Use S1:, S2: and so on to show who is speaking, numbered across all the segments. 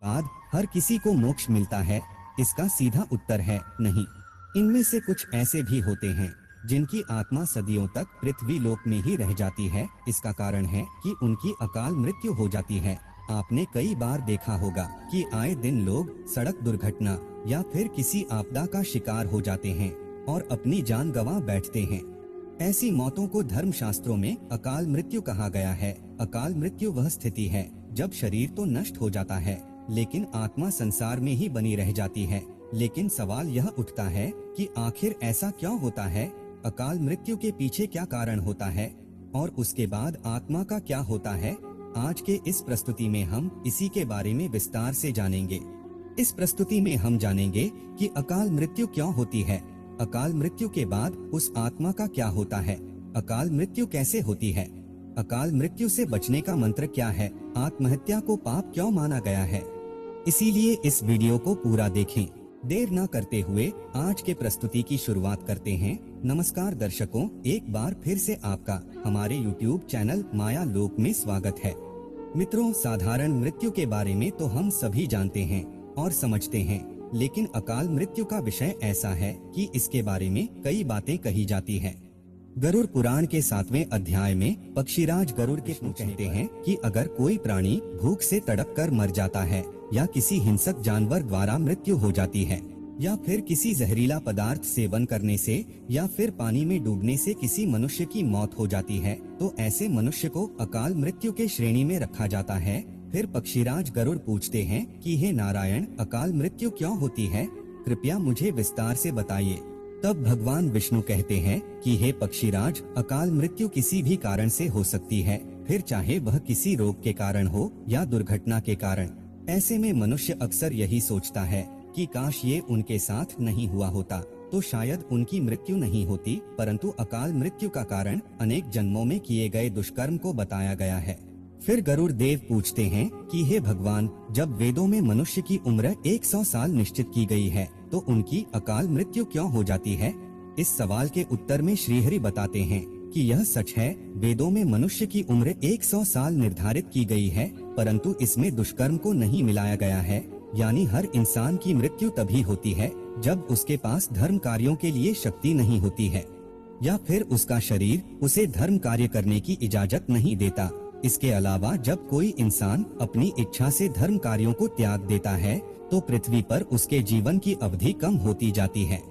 S1: बाद हर किसी को मोक्ष मिलता है? इसका सीधा उत्तर है नहीं। इनमें से कुछ ऐसे भी होते हैं जिनकी आत्मा सदियों तक पृथ्वी लोक में ही रह जाती है। इसका कारण है कि उनकी अकाल मृत्यु हो जाती है। आपने कई बार देखा होगा कि आए दिन लोग सड़क दुर्घटना या फिर किसी आपदा का शिकार हो जाते हैं और अपनी जान गंवा बैठते हैं। ऐसी मौतों को धर्म शास्त्रों में अकाल मृत्यु कहा गया है। अकाल मृत्यु वह स्थिति है जब शरीर तो नष्ट हो जाता है लेकिन आत्मा संसार में ही बनी रह जाती है। लेकिन सवाल यह उठता है कि आखिर ऐसा क्यों होता है? अकाल मृत्यु के पीछे क्या कारण होता है और उसके बाद आत्मा का क्या होता है? आज के इस प्रस्तुति में हम इसी के बारे में विस्तार से जानेंगे। इस प्रस्तुति में हम जानेंगे कि अकाल मृत्यु क्यों होती है, अकाल मृत्यु के बाद उस आत्मा का क्या होता है, अकाल मृत्यु कैसे होती है, अकाल मृत्यु से बचने का मंत्र क्या है, आत्महत्या को पाप क्यों माना गया है। इसीलिए इस वीडियो को पूरा देखें। देर न करते हुए आज के प्रस्तुति की शुरुआत करते हैं। नमस्कार दर्शकों, एक बार फिर से आपका हमारे YouTube चैनल माया लोक में स्वागत है। मित्रों, साधारण मृत्यु के बारे में तो हम सभी जानते हैं और समझते हैं, लेकिन अकाल मृत्यु का विषय ऐसा है कि इसके बारे में कई बातें कही जाती हैं। गरुड़ पुराण के 7वें अध्याय में पक्षीराज गरुड़ के कहते हैं कि अगर कोई प्राणी भूख से तड़प कर मर जाता है या किसी हिंसक जानवर द्वारा मृत्यु हो जाती है या फिर किसी जहरीला पदार्थ सेवन करने से या फिर पानी में डूबने से किसी मनुष्य की मौत हो जाती है तो ऐसे मनुष्य को अकाल मृत्यु के श्रेणी में रखा जाता है। फिर पक्षीराज गरुड़ पूछते हैं कि हे नारायण, अकाल मृत्यु क्यों होती है? कृपया मुझे विस्तार से बताइए। तब भगवान विष्णु कहते हैं कि हे पक्षीराज, अकाल मृत्यु किसी भी कारण से हो सकती है, फिर चाहे वह किसी रोग के कारण हो या दुर्घटना के कारण। ऐसे में मनुष्य अक्सर यही सोचता है कि काश ये उनके साथ नहीं हुआ होता तो शायद उनकी मृत्यु नहीं होती, परंतु अकाल मृत्यु का कारण अनेक जन्मों में किए गए दुष्कर्म को बताया गया है। फिर गरुड़ देव पूछते हैं कि हे भगवान, जब वेदों में मनुष्य की उम्र 100 साल निश्चित की गई है तो उनकी अकाल मृत्यु क्यों हो जाती है? इस सवाल के उत्तर में श्रीहरि बताते हैं कि यह सच है, वेदों में मनुष्य की उम्र 100 साल निर्धारित की गई है, परंतु इसमें दुष्कर्म को नहीं मिलाया गया है। यानी हर इंसान की मृत्यु तभी होती है जब उसके पास धर्म कार्यों के लिए शक्ति नहीं होती है या फिर उसका शरीर उसे धर्म कार्य करने की इजाजत नहीं देता। इसके अलावा जब कोई इंसान अपनी इच्छा से धर्म कार्यों को त्याग देता है तो पृथ्वी पर उसके जीवन की अवधि कम होती जाती है।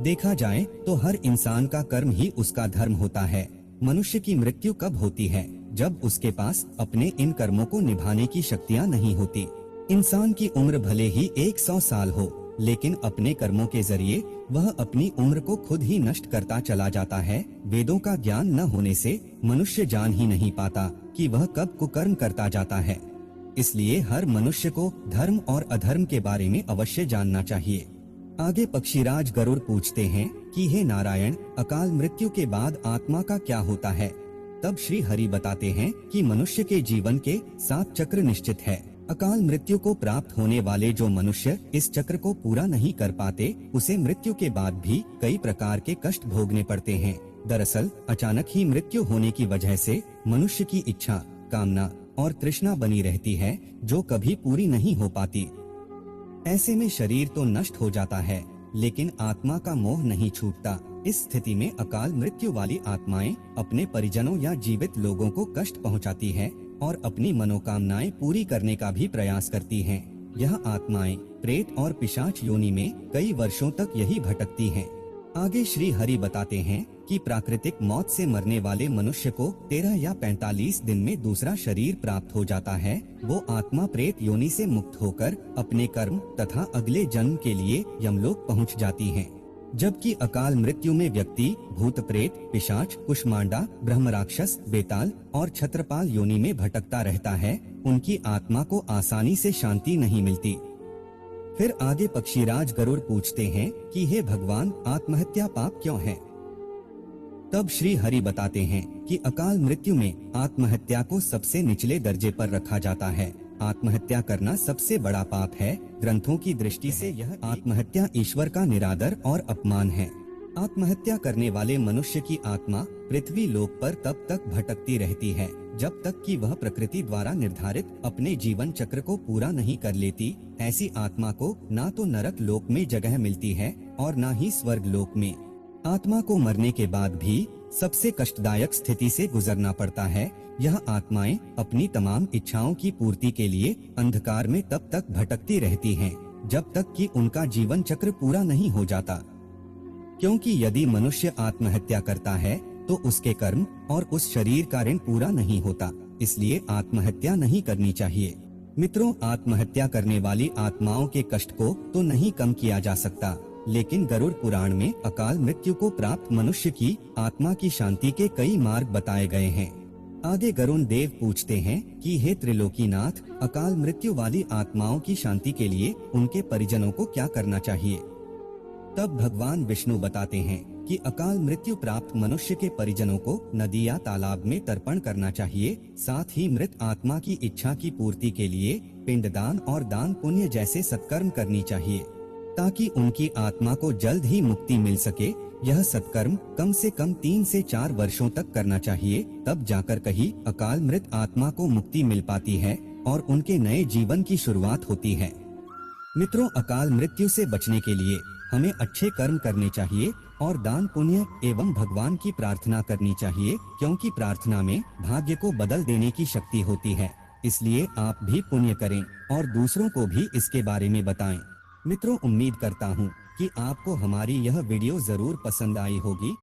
S1: देखा जाए तो हर इंसान का कर्म ही उसका धर्म होता है। मनुष्य की मृत्यु कब होती है? जब उसके पास अपने इन कर्मों को निभाने की शक्तियाँ नहीं होती। इंसान की उम्र भले ही 100 साल हो, लेकिन अपने कर्मों के जरिए वह अपनी उम्र को खुद ही नष्ट करता चला जाता है। वेदों का ज्ञान न होने से मनुष्य जान ही नहीं पाता कि वह कब कुकर्म करता जाता है। इसलिए हर मनुष्य को धर्म और अधर्म के बारे में अवश्य जानना चाहिए। आगे पक्षीराज गरुड़ पूछते हैं कि हे नारायण, अकाल मृत्यु के बाद आत्मा का क्या होता है? तब श्री हरि बताते हैं कि मनुष्य के जीवन के 7 चक्र निश्चित है। अकाल मृत्यु को प्राप्त होने वाले जो मनुष्य इस चक्र को पूरा नहीं कर पाते उसे मृत्यु के बाद भी कई प्रकार के कष्ट भोगने पड़ते हैं। दरअसल अचानक ही मृत्यु होने की वजह से मनुष्य की इच्छा, कामना और तृष्णा बनी रहती है जो कभी पूरी नहीं हो पाती। ऐसे में शरीर तो नष्ट हो जाता है लेकिन आत्मा का मोह नहीं छूटता। इस स्थिति में अकाल मृत्यु वाली आत्माएं अपने परिजनों या जीवित लोगों को कष्ट पहुंचाती हैं और अपनी मनोकामनाएं पूरी करने का भी प्रयास करती हैं। यह आत्माएं प्रेत और पिशाच योनि में कई वर्षों तक यही भटकती हैं। आगे श्री हरि बताते हैं कि प्राकृतिक मौत से मरने वाले मनुष्य को 13 या 45 दिन में दूसरा शरीर प्राप्त हो जाता है। वो आत्मा प्रेत योनि से मुक्त होकर अपने कर्म तथा अगले जन्म के लिए यमलोक पहुंच जाती हैं। जबकि अकाल मृत्यु में व्यक्ति भूत प्रेत, पिशाच, कुष्मांडा, ब्रह्म राक्षस, बेताल और छत्रपाल योनि में भटकता रहता है। उनकी आत्मा को आसानी से शांति नहीं मिलती। फिर आगे पक्षीराज गरुड़ पूछते हैं कि हे भगवान, आत्महत्या पाप क्यों है? तब श्री हरि बताते हैं कि अकाल मृत्यु में आत्महत्या को सबसे निचले दर्जे पर रखा जाता है। आत्महत्या करना सबसे बड़ा पाप है। ग्रंथों की दृष्टि से यह आत्महत्या ईश्वर का निरादर और अपमान है। आत्महत्या करने वाले मनुष्य की आत्मा पृथ्वी लोक पर तब तक भटकती रहती है जब तक कि वह प्रकृति द्वारा निर्धारित अपने जीवन चक्र को पूरा नहीं कर लेती, ऐसी आत्मा को ना तो नरक लोक में जगह मिलती है और ना ही स्वर्ग लोक में। आत्मा को मरने के बाद भी सबसे कष्टदायक स्थिति से गुजरना पड़ता है। यह आत्माएं अपनी तमाम इच्छाओं की पूर्ति के लिए अंधकार में तब तक भटकती रहती हैं, जब तक कि उनका जीवन चक्र पूरा नहीं हो जाता। क्योंकि यदि मनुष्य आत्महत्या करता है तो उसके कर्म और उस शरीर का ऋण पूरा नहीं होता, इसलिए आत्महत्या नहीं करनी चाहिए। मित्रों, आत्महत्या करने वाली आत्माओं के कष्ट को तो नहीं कम किया जा सकता, लेकिन गरुड़ पुराण में अकाल मृत्यु को प्राप्त मनुष्य की आत्मा की शांति के कई मार्ग बताए गए हैं। आगे गरुड़ देव पूछते हैं कि हे त्रिलोकीनाथ, अकाल मृत्यु वाली आत्माओं की शांति के लिए उनके परिजनों को क्या करना चाहिए? तब भगवान विष्णु बताते हैं कि अकाल मृत्यु प्राप्त मनुष्य के परिजनों को नदी या तालाब में तर्पण करना चाहिए। साथ ही मृत आत्मा की इच्छा की पूर्ति के लिए पिंडदान और दान पुण्य जैसे सत्कर्म करनी चाहिए, ताकि उनकी आत्मा को जल्द ही मुक्ति मिल सके। यह सत्कर्म कम से कम 3 से 4 वर्षों तक करना चाहिए, तब जाकर कहीं अकाल मृत आत्मा को मुक्ति मिल पाती है और उनके नए जीवन की शुरुआत होती है। मित्रों, अकाल मृत्यु से बचने के लिए हमें अच्छे कर्म करने चाहिए और दान पुण्य एवं भगवान की प्रार्थना करनी चाहिए, क्योंकि प्रार्थना में भाग्य को बदल देने की शक्ति होती है। इसलिए आप भी पुण्य करें और दूसरों को भी इसके बारे में बताएं। मित्रों, उम्मीद करता हूँ कि आपको हमारी यह वीडियो जरूर पसंद आई होगी।